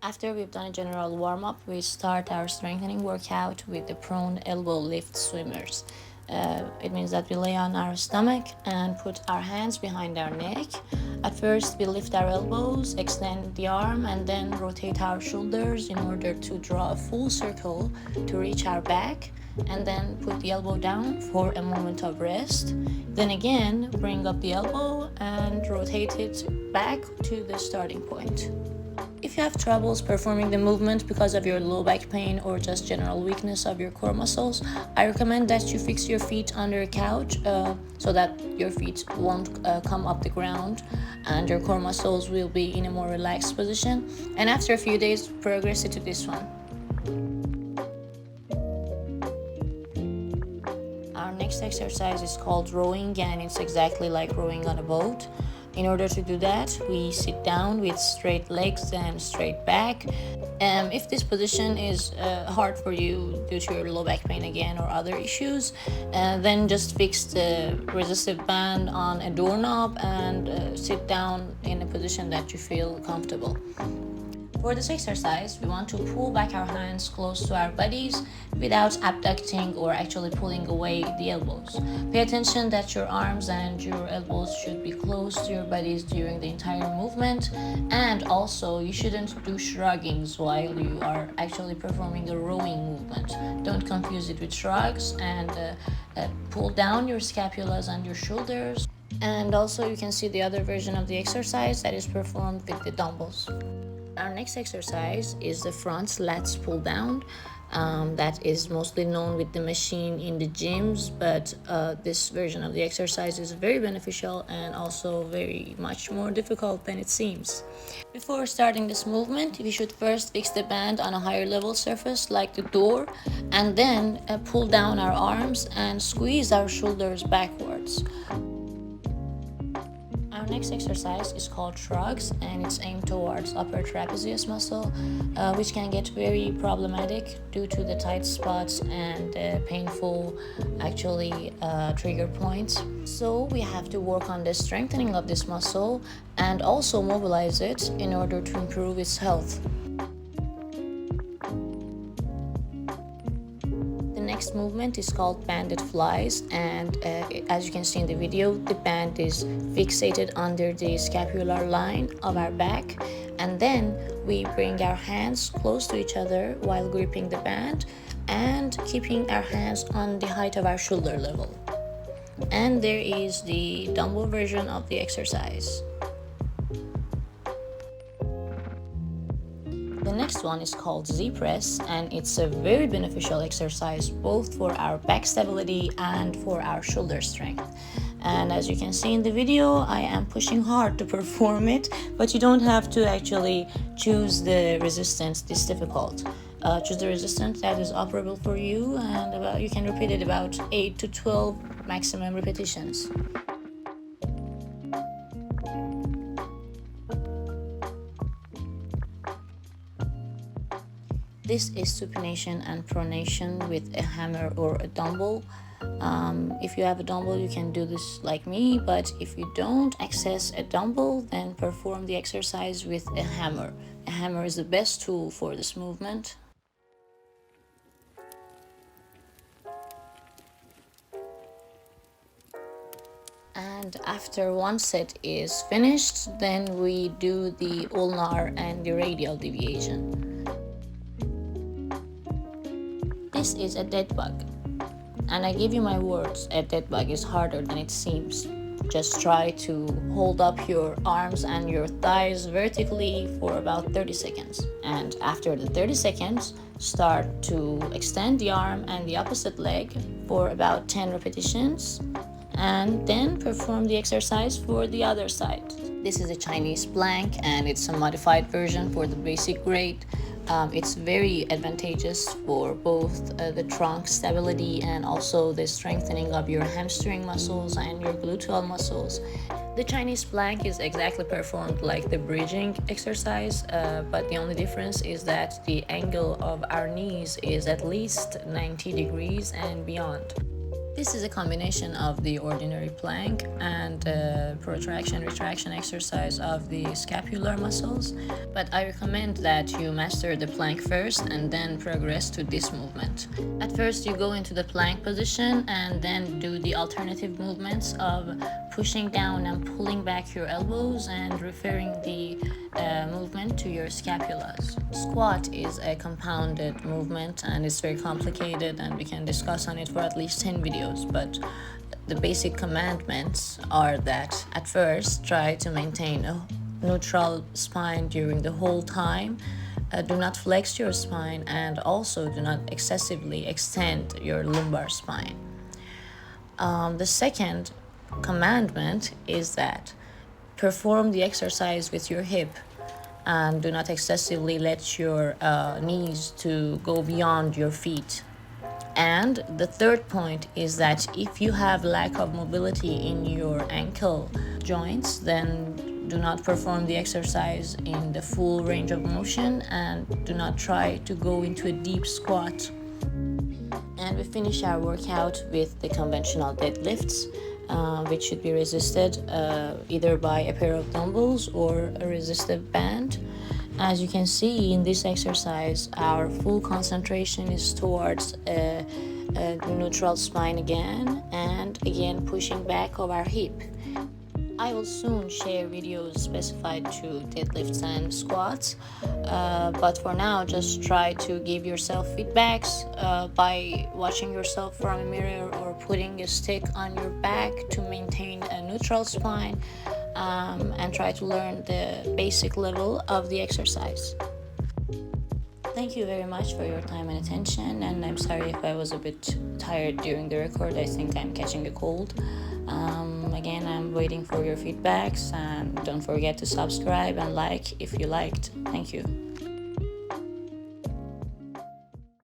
After we've done a general warm-up, we start our strengthening workout with the prone elbow lift swimmers. It means that we lay on our stomach and put our hands behind our neck. At first, we lift our elbows, extend the arm, and then rotate our shoulders in order to draw a full circle to reach our back, and then put the elbow down for a moment of rest. Then again, bring up the elbow and rotate it back to the starting point. If you have troubles performing the movement because of your low back pain or just general weakness of your core muscles, I recommend that you fix your feet under a couch so that your feet won't come up the ground and your core muscles will be in a more relaxed position. And after a few days, progress it to this one. Our next exercise is called rowing, and it's exactly like rowing on a boat. In order to do that, we sit down with straight legs and straight back. If this position is hard for you due to your low back pain again or other issues, then just fix the resistive band on a doorknob and sit down in a position that you feel comfortable. For this exercise, we want to pull back our hands close to our bodies without abducting or actually pulling away the elbows. Pay attention that your arms and your elbows should be close to your bodies during the entire movement, and also you shouldn't do shruggings while you are actually performing the rowing movement. Don't confuse it with shrugs, and pull down your scapulas and your shoulders. And also you can see the other version of the exercise that is performed with the dumbbells. Our next exercise is the front lats pull down. That is mostly known with the machine in the gyms, but this version of the exercise is very beneficial and also very much more difficult than it seems. Before starting this movement, we should first fix the band on a higher level surface like the door, and then pull down our arms and squeeze our shoulders backwards. Our next exercise is called shrugs, and it's aimed towards upper trapezius muscle, which can get very problematic due to the tight spots and painful trigger points. So we have to work on the strengthening of this muscle and also mobilize it in order to improve its health. Next movement is called banded flies, and as you can see in the video, the band is fixated under the scapular line of our back, and then we bring our hands close to each other while gripping the band and keeping our hands on the height of our shoulder level. And there is the dumbbell version of the exercise. The next one is called Z-press, and it's a very beneficial exercise both for our back stability and for our shoulder strength. And as you can see in the video, I am pushing hard to perform it, but you don't have to actually choose the resistance this difficult. Choose the resistance that is operable for you, and you can repeat it about 8 to 12 maximum repetitions. This is supination and pronation with a hammer or a dumbbell. If you have a dumbbell, you can do this like me, but if you don't access a dumbbell, then perform the exercise with a hammer. A hammer is the best tool for this movement. And after one set is finished, then we do the ulnar and the radial deviation. This is a dead bug, and I give you my words, a dead bug is harder than it seems. Just try to hold up your arms and your thighs vertically for about 30 seconds. And after the 30 seconds, start to extend the arm and the opposite leg for about 10 repetitions, and then perform the exercise for the other side. This is a Chinese plank, and it's a modified version for the basic grade. It's very advantageous for both the trunk stability and also the strengthening of your hamstring muscles and your gluteal muscles. The Chinese plank is exactly performed like the bridging exercise, but the only difference is that the angle of our knees is at least 90 degrees and beyond. This is a combination of the ordinary plank and protraction retraction exercise of the scapular muscles, but I recommend that you master the plank first and then progress to this movement. At first you go into the plank position and then do the alternative movements of pushing down and pulling back your elbows and referring the movement to your scapulas. Squat is a compounded movement and it's very complicated, and we can discuss on it for at least 10 videos, but the basic commandments are that at first try to maintain a neutral spine during the whole time. Do not flex your spine, and also do not excessively extend your lumbar spine. The second commandment is that perform the exercise with your hip and do not excessively let your knees to go beyond your feet. And the third point is that if you have lack of mobility in your ankle joints, then do not perform the exercise in the full range of motion and do not try to go into a deep squat. And we finish our workout with the conventional deadlifts, which should be resisted either by a pair of dumbbells or a resistive band. As you can see in this exercise, our full concentration is towards a neutral spine again, and again pushing back of our hip. I will soon share videos specified to deadlifts and squats, but for now just try to give yourself feedbacks by watching yourself from a mirror or putting a stick on your back to maintain a neutral spine, and try to learn the basic level of the exercise. Thank you very much for your time and attention, and I'm sorry if I was a bit tired during the record. I think I'm catching a cold. Again, I'm waiting for your feedbacks, and don't forget to subscribe and like if you liked. Thank you.